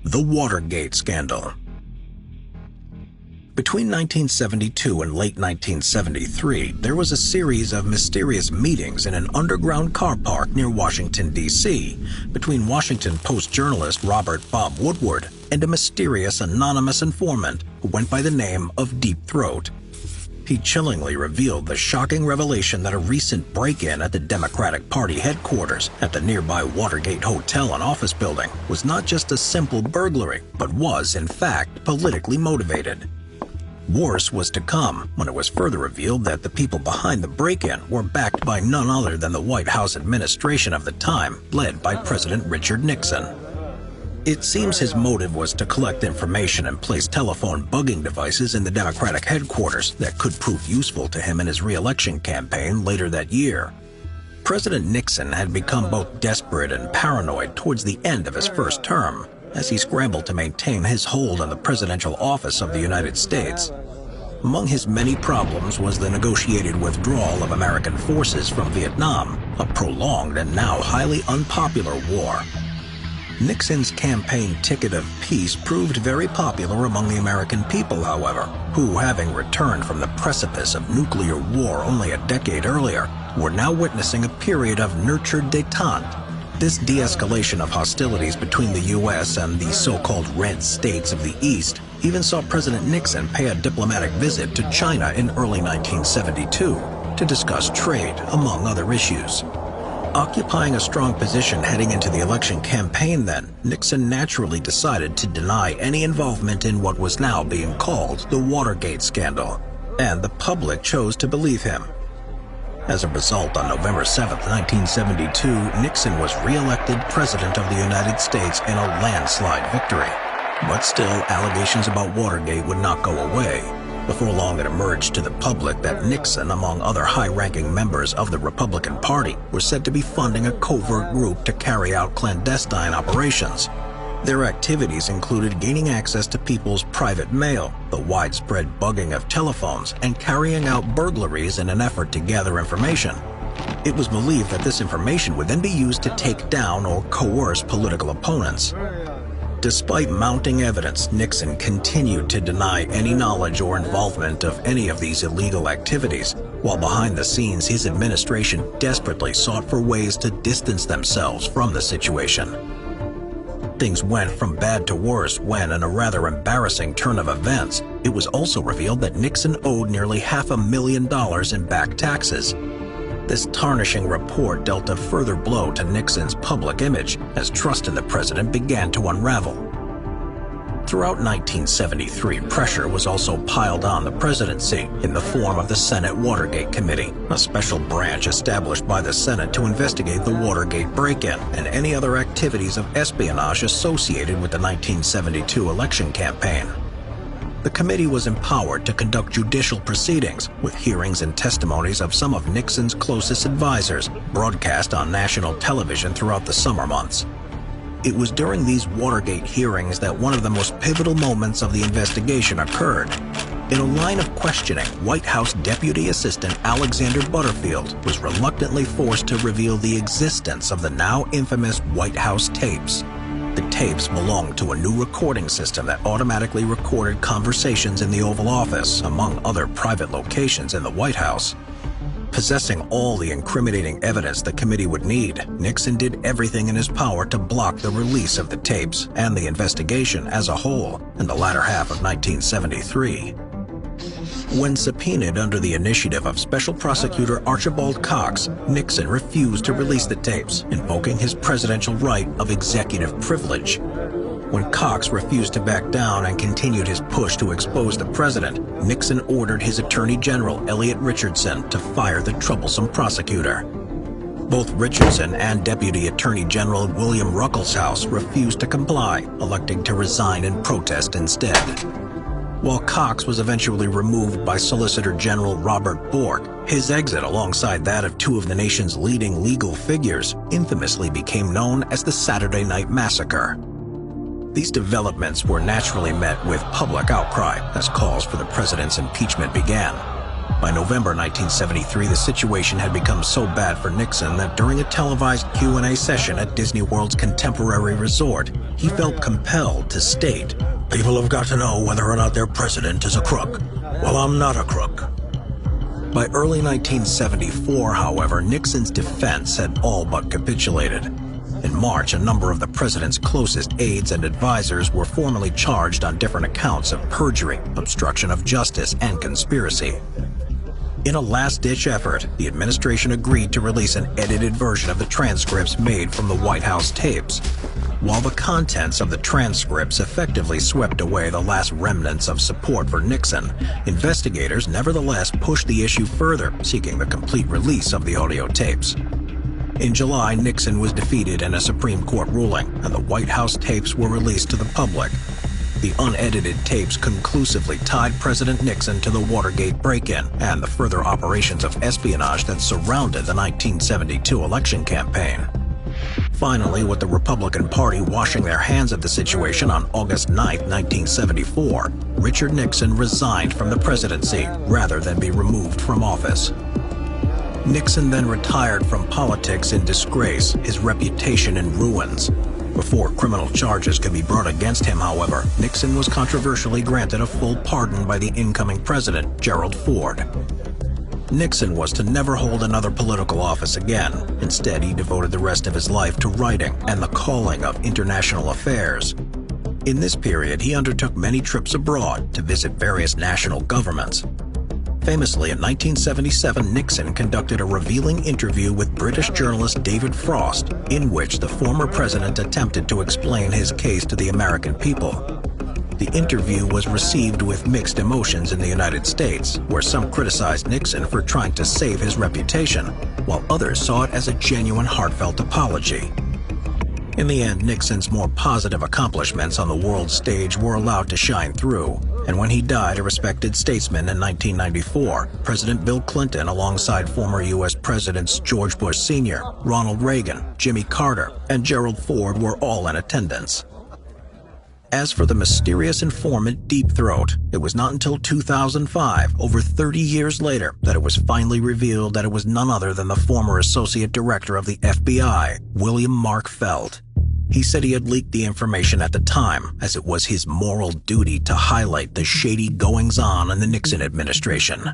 The Watergate Scandal. Between 1972 and late 1973, there was a series of mysterious meetings in an underground car park near Washington, D.C., between Washington Post journalist Robert Bob Woodward and a mysterious anonymous informant who went by the name of Deep Throat. He chillingly revealed the shocking revelation that a recent break-in at the Democratic Party headquarters at the nearby Watergate Hotel and office building was not just a simple burglary, but was, in fact, politically motivated. Worse was to come when it was further revealed that the people behind the break-in were backed by none other than the White House administration of the time, led by President Richard Nixon. It seems his motive was to collect information and place telephone bugging devices in the Democratic headquarters that could prove useful to him in his re-election campaign later that year. President Nixon had become both desperate and paranoid towards the end of his first term, as he scrambled to maintain his hold on the presidential office of the United States. Among his many problems was the negotiated withdrawal of American forces from Vietnam, a prolonged and now highly unpopular war. Nixon's campaign ticket of peace proved very popular among the American people, however, who, having returned from the precipice of nuclear war only a decade earlier, were now witnessing a period of nurture détente. This de-escalation of hostilities between the U.S. and the so-called red states of the East even saw President Nixon pay a diplomatic visit to China in early 1972 to discuss trade, among other issues. Occupying a strong position heading into the election campaign then, Nixon naturally decided to deny any involvement in what was now being called the Watergate scandal, and the public chose to believe him. As a result, on November 7, 1972, Nixon was re-elected President of the United States in a landslide victory. But still, allegations about Watergate would not go away. Before long, it emerged to the public that Nixon, among other high-ranking members of the Republican Party, were said to be funding a covert group to carry out clandestine operations. Their activities included gaining access to people's private mail, the widespread bugging of telephones, and carrying out burglaries in an effort to gather information. It was believed that this information would then be used to take down or coerce political opponents. Despite mounting evidence, Nixon continued to deny any knowledge or involvement of any of these illegal activities, while behind the scenes his administration desperately sought for ways to distance themselves from the situation. Things went from bad to worse when, in a rather embarrassing turn of events, it was also revealed that Nixon owed nearly $500,000 in back taxes. This tarnishing report dealt a further blow to Nixon's public image as trust in the president began to unravel. Throughout 1973, pressure was also piled on the presidency in the form of the Senate Watergate Committee, a special branch established by the Senate to investigate the Watergate break-in and any other activities of espionage associated with the 1972 election campaign. The committee was empowered to conduct judicial proceedings, with hearings and testimonies of some of Nixon's closest advisors broadcast on national television throughout the summer months. It was during these Watergate hearings that one of the most pivotal moments of the investigation occurred. In a line of questioning, White House Deputy Assistant Alexander Butterfield was reluctantly forced to reveal the existence of the now infamous White House tapes. The tapes belonged to a new recording system that automatically recorded conversations in the Oval Office, among other private locations in the White House. Possessing all the incriminating evidence the committee would need, Nixon did everything in his power to block the release of the tapes and the investigation as a whole in the latter half of 1973. When subpoenaed under the initiative of Special Prosecutor Archibald Cox, Nixon refused to release the tapes, invoking his presidential right of executive privilege. When Cox refused to back down and continued his push to expose the president, Nixon ordered his Attorney General Elliot Richardson to fire the troublesome prosecutor. Both Richardson and Deputy Attorney General William Ruckelshaus refused to comply, electing to resign in protest instead. While Cox was eventually removed by Solicitor General Robert Bork, his exit alongside that of two of the nation's leading legal figures infamously became known as the Saturday Night Massacre. These developments were naturally met with public outcry as calls for the president's impeachment began. By November 1973, the situation had become so bad for Nixon that during a televised Q&A session at Disney World's Contemporary Resort, he felt compelled to state, "People have got to know whether or not their president is a crook. Well, I'm not a crook." By early 1974, however, Nixon's defense had all but capitulated. In March, a number of the president's closest aides and advisors were formally charged on different accounts of perjury, obstruction of justice, and conspiracy. In a last-ditch effort, the administration agreed to release an edited version of the transcripts made from the White House tapes. While the contents of the transcripts effectively swept away the last remnants of support for Nixon, investigators nevertheless pushed the issue further, seeking the complete release of the audio tapes. In July, Nixon was defeated in a Supreme Court ruling, and the White House tapes were released to the public. The unedited tapes conclusively tied President Nixon to the Watergate break-in and the further operations of espionage that surrounded the 1972 election campaign. Finally, with the Republican Party washing their hands of the situation on August 9, 1974, Richard Nixon resigned from the presidency rather than be removed from office. Nixon then retired from politics in disgrace, his reputation in ruins. Before criminal charges could be brought against him, however, Nixon was controversially granted a full pardon by the incoming president, Gerald Ford. Nixon was to never hold another political office again. Instead, he devoted the rest of his life to writing and the calling of international affairs. In this period, he undertook many trips abroad to visit various national governments. Famously, in 1977, Nixon conducted a revealing interview with British journalist David Frost, in which the former president attempted to explain his case to the American people. The interview was received with mixed emotions in the United States, where some criticized Nixon for trying to save his reputation, while others saw it as a genuine, heartfelt apology. In the end, Nixon's more positive accomplishments on the world stage were allowed to shine through, and when he died a respected statesman in 1994, President Bill Clinton, alongside former U.S. Presidents George Bush Sr., Ronald Reagan, Jimmy Carter, and Gerald Ford were all in attendance. As for the mysterious informant Deep Throat, it was not until 2005, over 30 years later, that it was finally revealed that it was none other than the former Associate Director of the FBI, William Mark Feld. He said he had leaked the information at the time, as it was his moral duty to highlight the shady goings-on in the Nixon administration.